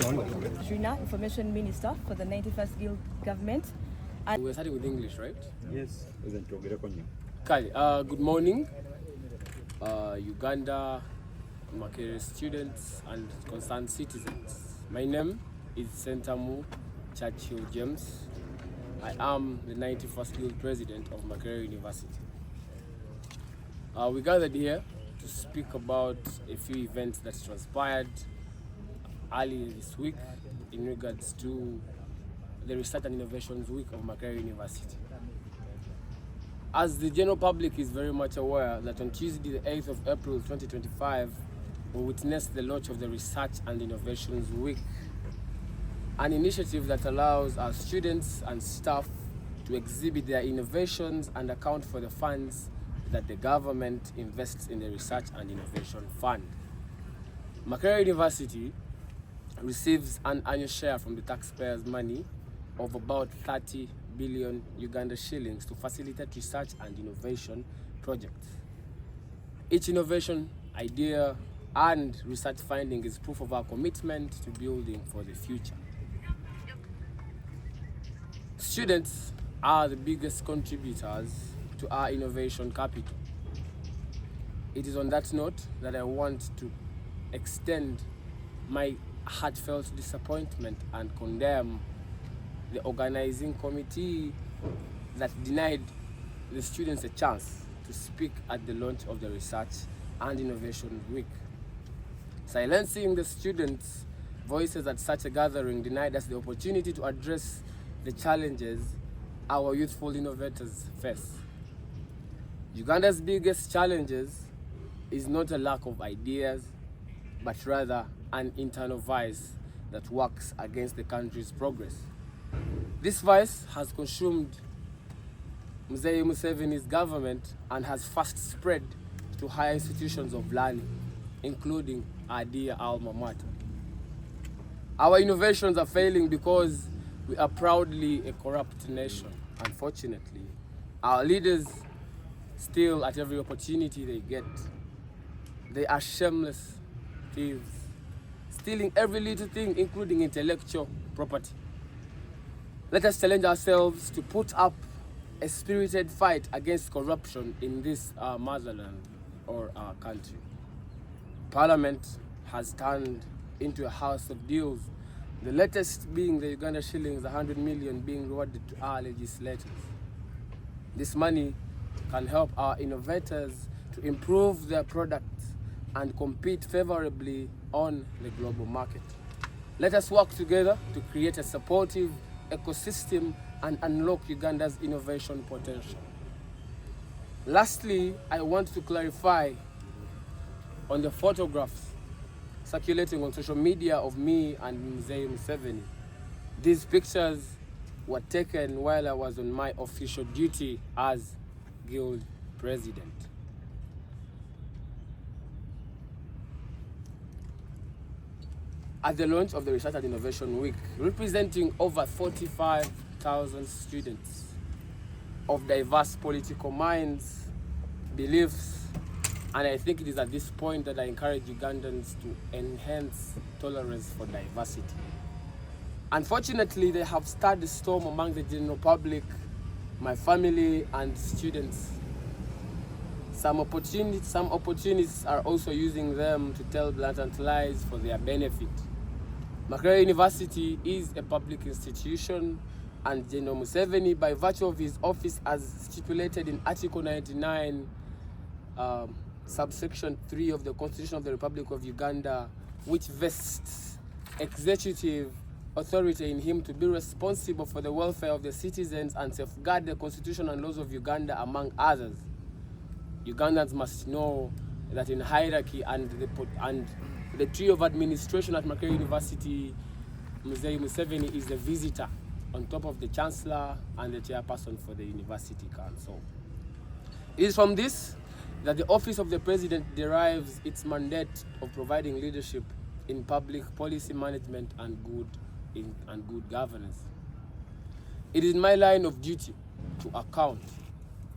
Shrina, Information Minister for the 91st Guild government. We're starting with English, right? Yes. Kali, good morning, Uganda, Makerere students and concerned citizens. My name is Ssentamu Churchill James. I am the 91st Guild President of Makerere University. We gathered here to speak about a few events that transpired early this week in regards to the Research and Innovations Week of Makerere University. As the general public is very much aware that on Tuesday, the 8th of April 2025, we witnessed the launch of the Research and Innovations Week, an initiative that allows our students and staff to exhibit their innovations and account for the funds that the government invests in the Research and Innovation Fund. Makerere University receives an annual share from the taxpayers' money of about 30 billion Uganda shillings to facilitate research and innovation projects. Each innovation, idea, and research finding is proof of our commitment to building for the future. Students are the biggest contributors to our innovation capital. It is on that note that I want to extend my heartfelt disappointment and condemn the organizing committee that denied the students a chance to speak at the launch of the Research and Innovation Week. Silencing the students' voices at such a gathering denied us the opportunity to address the challenges our youthful innovators face. Uganda's biggest challenges is not a lack of ideas, but rather an internal vice that works against the country's progress. This vice has consumed Mzee Museveni's government and has fast spread to higher institutions of learning, including our dear alma mater. Our innovations are failing because we are proudly a corrupt nation. Unfortunately, our leaders steal at every opportunity they get. They are shameless thieves, stealing every little thing, including intellectual property. Let us challenge ourselves to put up a spirited fight against corruption in this motherland or our country. Parliament has turned into a house of deals, the latest being the Uganda shillings 100 million being rewarded to our legislators. This money can help our innovators to improve their products and compete favorably on the global market. Let us work together to create a supportive ecosystem and unlock Uganda's innovation potential. Lastly, I want to clarify on the photographs circulating on social media of me and Mzee Museveni. These pictures were taken while I was on my official duty as Guild President. At the launch of the Research and Innovation Week, representing over 45,000 students of diverse political minds, beliefs, and I think it is at this point that I encourage Ugandans to enhance tolerance for diversity. Unfortunately, they have stirred the storm among the general public, my family, and students. Some opportunists are also using them to tell blatant lies for their benefit. Makerere University is a public institution, and General Museveni, by virtue of his office as stipulated in Article 99, subsection 3 of the Constitution of the Republic of Uganda, which vests executive authority in him to be responsible for the welfare of the citizens and safeguard the Constitution and laws of Uganda, among others. Ugandans must know that in hierarchy and the tree of administration at Makerere University, Mzee Museveni is a visitor on top of the Chancellor and the Chairperson for the University Council. It is from this that the Office of the President derives its mandate of providing leadership in public policy management and good governance. It is my line of duty to account,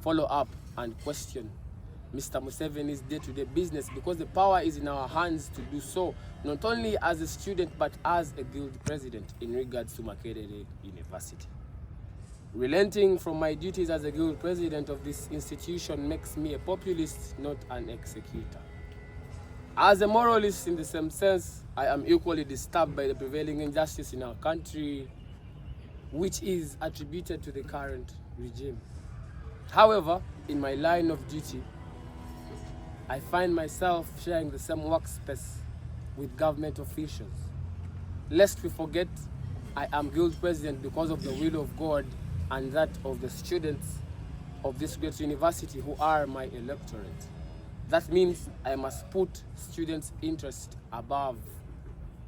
follow up, and question Mr. Museveni's day-to-day business, because the power is in our hands to do so, not only as a student but as a guild president in regards to Makerere University. Relenting from my duties as a guild president of this institution makes me a populist, not an executor. As a moralist in the same sense, I am equally disturbed by the prevailing injustice in our country, which is attributed to the current regime. However, in my line of duty, I find myself sharing the same workspace with government officials. Lest we forget, I am guild president because of the will of God and that of the students of this great university who are my electorate. That means I must put students' interest above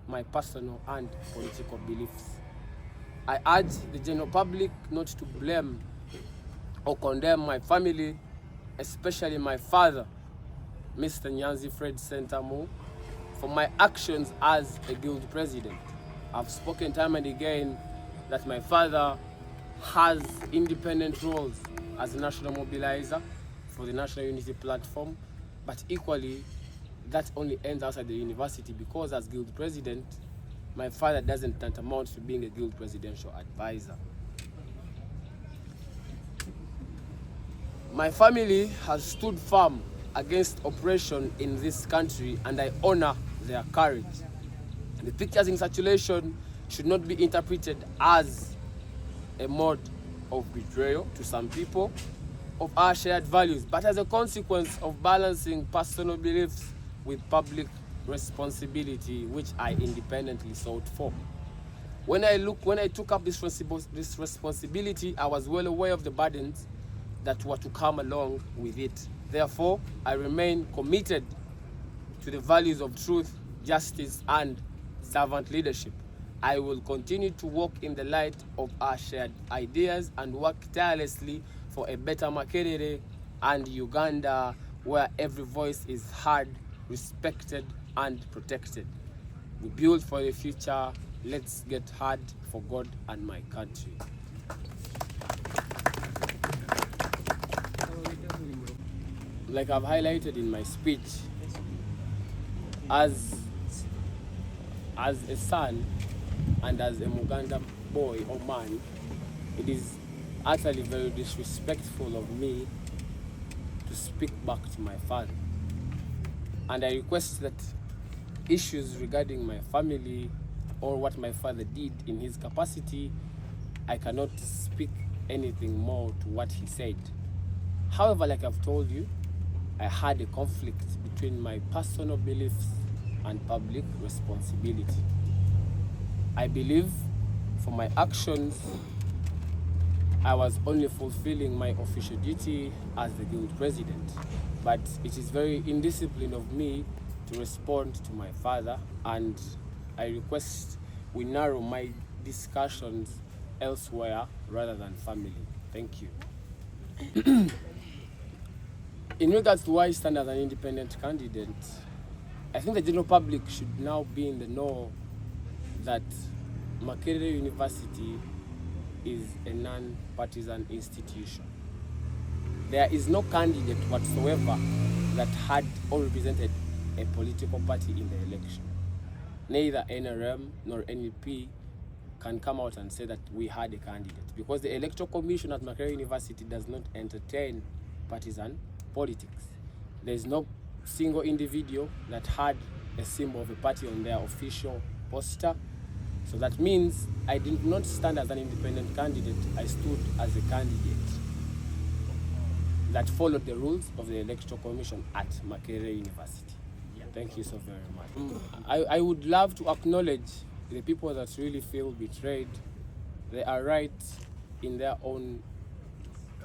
my personal and political beliefs. I urge the general public not to blame or condemn my family, especially my father, Mr. Nyanzi Ssentamu, for my actions as a guild president. I've spoken time and again that my father has independent roles as a national mobilizer for the National Unity Platform, but equally that only ends outside the university, because as guild president, my father doesn't tantamount to being a guild presidential advisor. My family has stood firm against oppression in this country, and I honor their courage. The pictures in circulation should not be interpreted as a mode of betrayal to some people of our shared values, but as a consequence of balancing personal beliefs with public responsibility, which I independently sought for. When I took up this responsibility, I was well aware of the burdens that were to come along with it. Therefore, I remain committed to the values of truth, justice, and servant leadership. I will continue to walk in the light of our shared ideas and work tirelessly for a better Makerere and Uganda, where every voice is heard, respected, and protected. We build for the future. Let's get hard for God and my country. Like I've highlighted in my speech, as a son and as a Muganda boy or man, it is utterly very disrespectful of me to speak back to my father. And I request that issues regarding my family or what my father did in his capacity, I cannot speak anything more to what he said. However, like I've told you, I had a conflict between my personal beliefs and public responsibility. I believe for my actions, I was only fulfilling my official duty as the guild president, but it is very indisciplined of me to respond to my father, and I request we narrow my discussions elsewhere rather than family. Thank you. In regards to why I stand as an independent candidate, I think the general public should now be in the know that Makerere University is a non-partisan institution. There is no candidate whatsoever that had or represented a political party in the election. Neither NRM nor NEP can come out and say that we had a candidate, because the Electoral Commission at Makerere University does not entertain partisan politics. There is no single individual that had a symbol of a party on their official poster. So that means I did not stand as an independent candidate. I stood as a candidate that followed the rules of the Electoral Commission at Makerere University. Thank you so very much. I would love to acknowledge the people that really feel betrayed. They are right in their own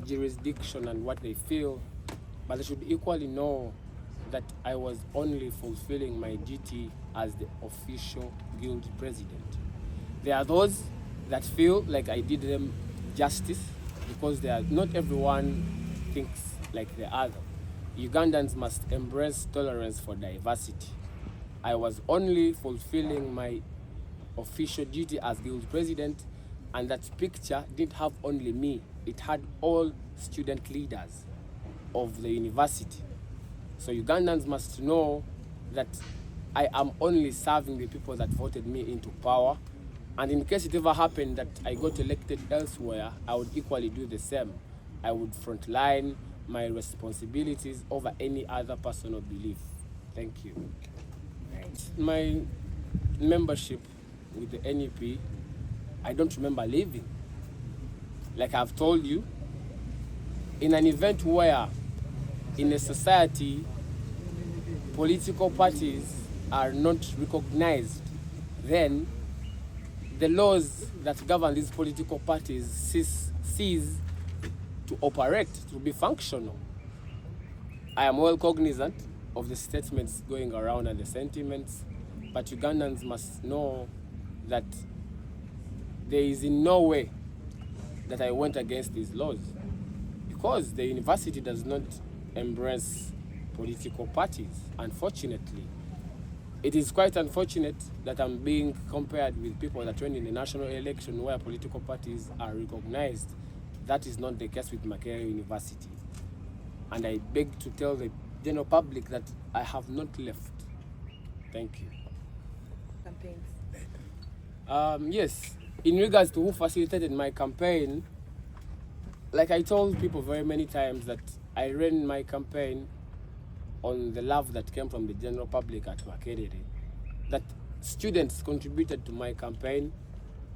jurisdiction and what they feel, but they should equally know that I was only fulfilling my duty as the official guild president. There are those that feel like I did them justice, because not everyone thinks like the other. Ugandans must embrace tolerance for diversity. I was only fulfilling my official duty as guild president, and that picture didn't have only me. It had all student leaders of the university. So Ugandans must know that I am only serving the people that voted me into power. And in case it ever happened that I got elected elsewhere, I would equally do the same. I would frontline my responsibilities over any other personal belief. Thank you. Right. My membership with the NEP, I don't remember leaving. Like I've told you, in an event where in a society political parties are not recognized, then the laws that govern these political parties cease to operate, to be functional. I am well cognizant of the statements going around and the sentiments, but Ugandans must know that there is in no way that I went against these laws, because the university does not embrace political parties, unfortunately. It is quite unfortunate that I'm being compared with people that went in the national election where political parties are recognized. That is not the case with Makerere University. And I beg to tell the general public that I have not left. Thank you. Campaigns. Yes, in regards to who facilitated my campaign, like I told people very many times that I ran my campaign on the love that came from the general public at Makerere, that students contributed to my campaign.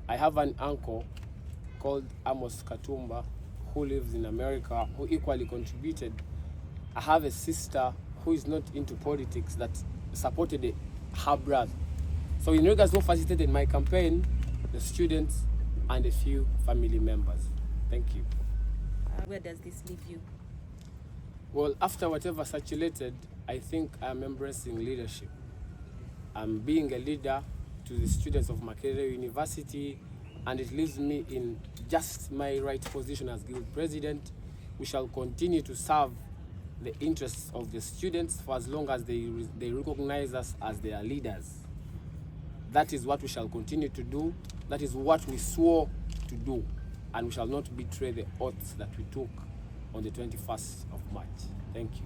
I have an uncle called Amos Katumba who lives in America who equally contributed. I have a sister who is not into politics that supported her brother. So in regards to who facilitated my campaign, the students and a few family members. Thank you. Where does this leave you? Well, after whatever circulated, I think I'm embracing leadership. I'm being a leader to the students of Makerere University, and it leaves me in just my right position as guild president. We shall continue to serve the interests of the students for as long as they recognize us as their leaders. That is what we shall continue to do. That is what we swore to do, and we shall not betray the oaths that we took on the 21st of March. Thank you.